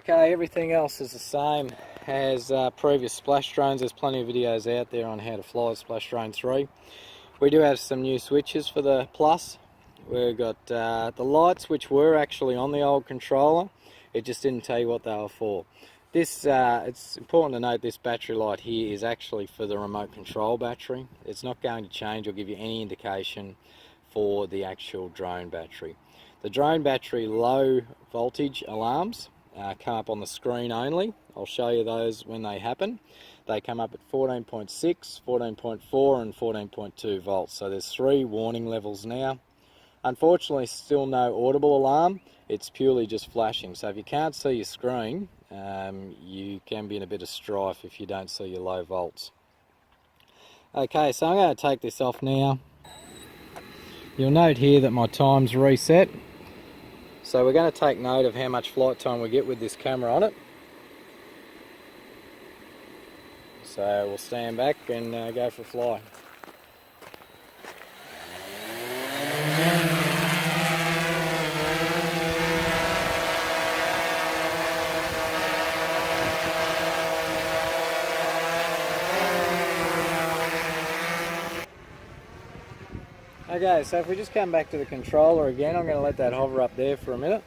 Okay, everything else is the same as previous splash drones. There's plenty of videos out there on how to fly a Splashdrone 3. We do have some new switches for the Plus. We've got the lights, which were actually on the old controller. It just didn't tell you what they were for. This, it's important to note this battery light here is actually for the remote control battery. It's not going to change or give you any indication for the actual drone battery. The drone battery low voltage alarms come up on the screen only. I'll show you those when they happen. They come up at 14.6, 14.4 and 14.2 volts. So there's 3 warning levels now. Unfortunately, still no audible alarm. It's purely just flashing. So if you can't see your screen, you can be in a bit of strife if you don't see your low volts. Okay, so I'm going to take this off now. You'll note here that my time's reset. So we're going to take note of how much flight time we get with this camera on it. So we'll stand back and go for a fly. Okay, so if we just come back to the controller again, I'm going to let that hover up there for a minute.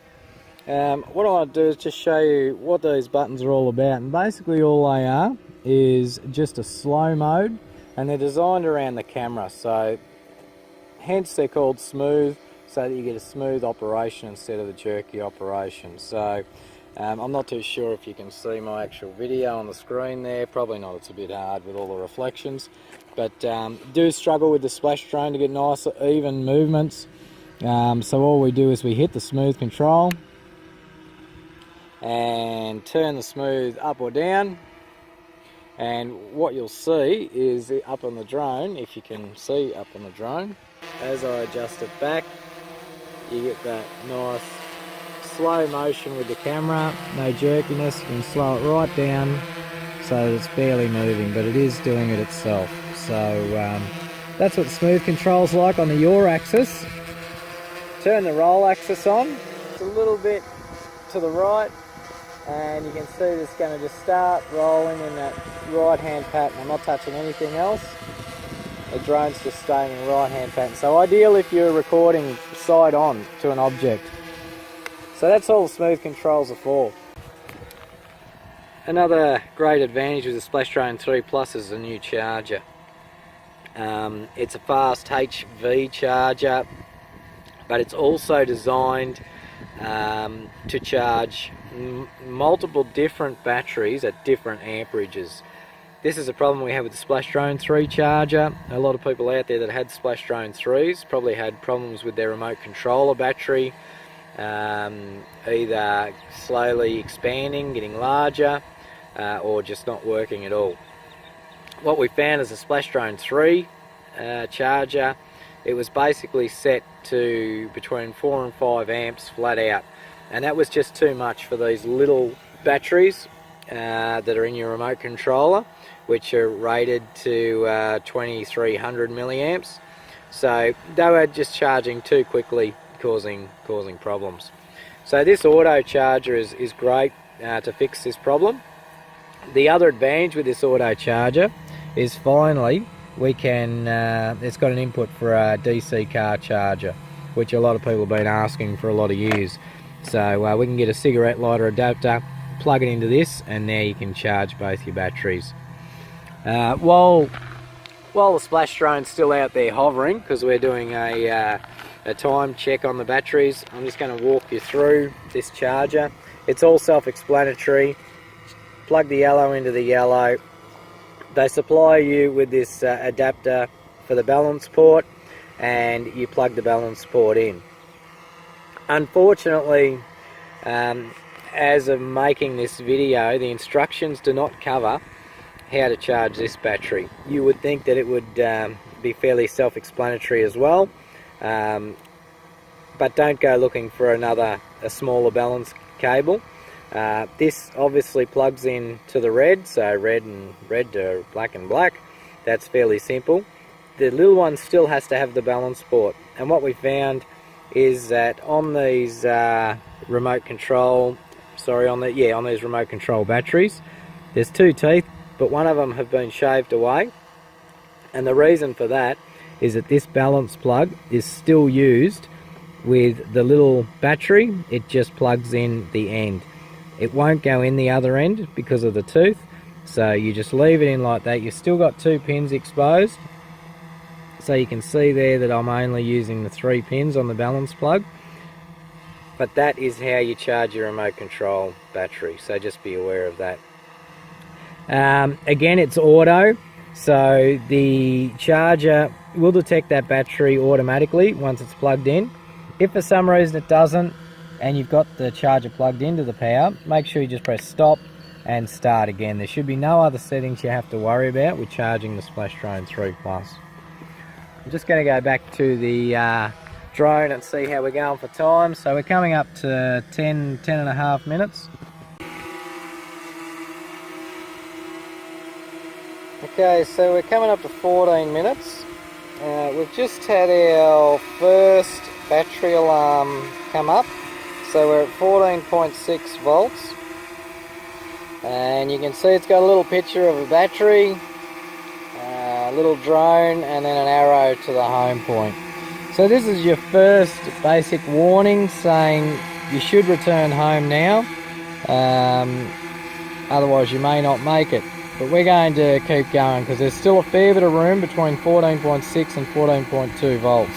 What I want to do is just show you what these buttons are all about, and basically all they are is just a slow mode, and they're designed around the camera, so hence they're called smooth, so that you get a smooth operation instead of the jerky operation. So I'm not too sure if you can see my actual video on the screen there, probably not, it's a bit hard with all the reflections, but do struggle with the Splashdrone to get nice even movements. So all we do is we hit the smooth control and turn the smooth up or down, and what you'll see is up on the drone, if you can see up on the drone, as I adjust it back, you get that nice slow motion with the camera, no jerkiness. You can slow it right down so that it's barely moving, but it is doing it itself. So that's what smooth control's like on the yaw axis. Turn the roll axis on, it's a little bit to the right, and you can see it's going to just start rolling in that right hand pattern. I'm not touching anything else. The drone's just staying in right hand pattern. So ideal if you're recording side on to an object. So that's all the smooth controls are for. Another great advantage with the Splashdrone 3 Plus is the new charger. It's a fast HV charger, but it's also designed to charge multiple different batteries at different amperages. This is a problem we have with the Splashdrone 3 charger. A lot of people out there that had Splashdrone 3s probably had problems with their remote controller battery, either slowly expanding, getting larger, or just not working at all. What we found is a Splashdrone 3 charger, it was basically set to between 4 and 5 amps flat out, and that was just too much for these little batteries that are in your remote controller, which are rated to 2300 milliamps. So they were just charging too quickly, causing problems. So this auto charger is great to fix this problem. The other advantage with this auto charger is finally we can, it's got an input for a DC car charger, which a lot of people have been asking for a lot of years. So we can get a cigarette lighter adapter, plug it into this, and now you can charge both your batteries. While the Splashdrone's still out there hovering, because we're doing a time check on the batteries, I'm just going to walk you through this charger. It's all self-explanatory. Plug the yellow into the yellow. They supply you with this adapter for the balance port, and you plug the balance port in. Unfortunately, as of making this video, the instructions do not cover how to charge this battery. You would think that it would be fairly self-explanatory as well, but don't go looking for a smaller balance cable. This obviously plugs in to the red, so red to black and black. That's fairly simple. The little one still has to have the balance port, and what we found is that on these remote control sorry, on these remote control batteries. There's two teeth, but one of them have been shaved away, and the reason for that is that this balance plug is still used with the little battery. It just plugs in the end. It won't go in the other end because of the tooth, so you just leave it in like that. You've still got 2 pins exposed, so you can see there that I'm only using the 3 pins on the balance plug. But that is how you charge your remote control battery, so just be aware of that. Again, it's auto, so the charger will detect that battery automatically once it's plugged in. If for some reason it doesn't, and you've got the charger plugged into the power, make sure you just press stop and start again. There should be no other settings you have to worry about with charging the Splashdrone 3 Plus. I'm just going to go back to the drone and see how we're going for time. So we're coming up to 10 and a half minutes. Okay, so we're coming up to 14 minutes. We've just had our first battery alarm come up. So we're at 14.6 volts. And you can see it's got a little picture of a battery, a little drone, and then an arrow to the home point. So this is your first basic warning saying you should return home now, otherwise you may not make it. But we're going to keep going because there's still a fair bit of room between 14.6 and 14.2 volts.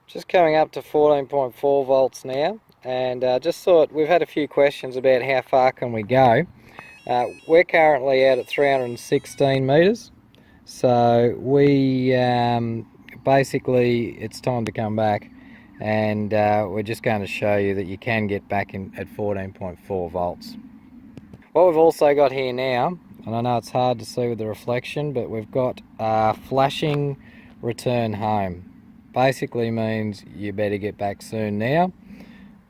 Just coming up to 14.4 volts now, and just thought we've had a few questions about how far can we go. We're currently out at 316 meters, so we basically it's time to come back, and we're just going to show you that you can get back in at 14.4 volts. What we've also got here now, and I know it's hard to see with the reflection, but we've got flashing return home. Basically means you better get back soon now.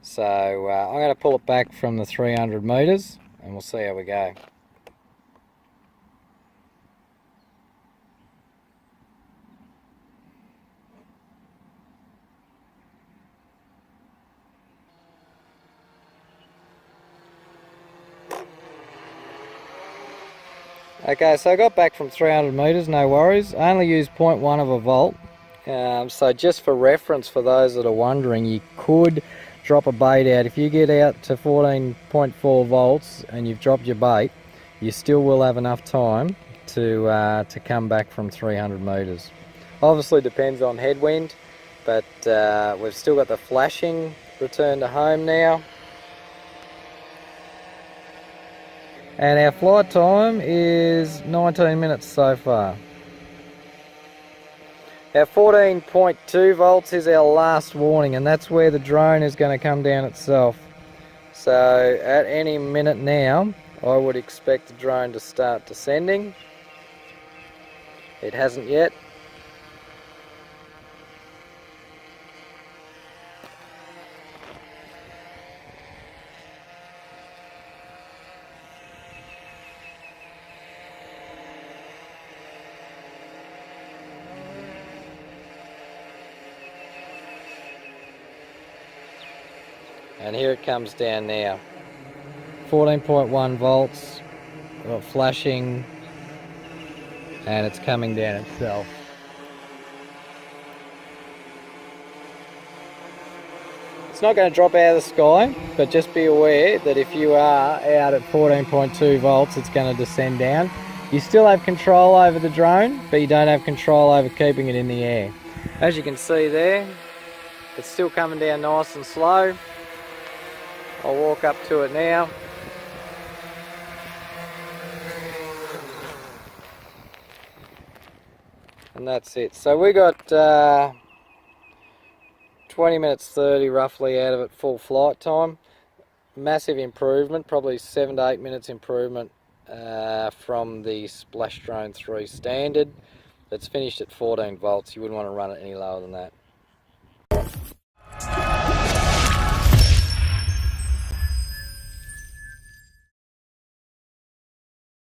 So I'm going to pull it back from the 300 meters and we'll see how we go. Okay, so I got back from 300 meters, no worries. I only used 0.1 of a volt. So just for reference, for those that are wondering, you could drop a bait out. If you get out to 14.4 volts and you've dropped your bait, you still will have enough time to come back from 300 meters. Obviously depends on headwind, but we've still got the flashing return to home now. And our flight time is 19 minutes so far. Our 14.2 volts is our last warning, and that's where the drone is going to come down itself. So at any minute now, I would expect the drone to start descending. It hasn't yet. And here it comes down now. 14.1 volts, we've got flashing, and it's coming down itself. It's not going to drop out of the sky, but just be aware that if you are out at 14.2 volts, it's going to descend down. You still have control over the drone, but you don't have control over keeping it in the air. As you can see there, it's still coming down nice and slow. I'll walk up to it now. And that's it. So we got 20 minutes 30 roughly out of it full flight time. Massive improvement, probably 7 to 8 minutes improvement from the Splashdrone 3 standard. It's finished at 14 volts. You wouldn't want to run it any lower than that.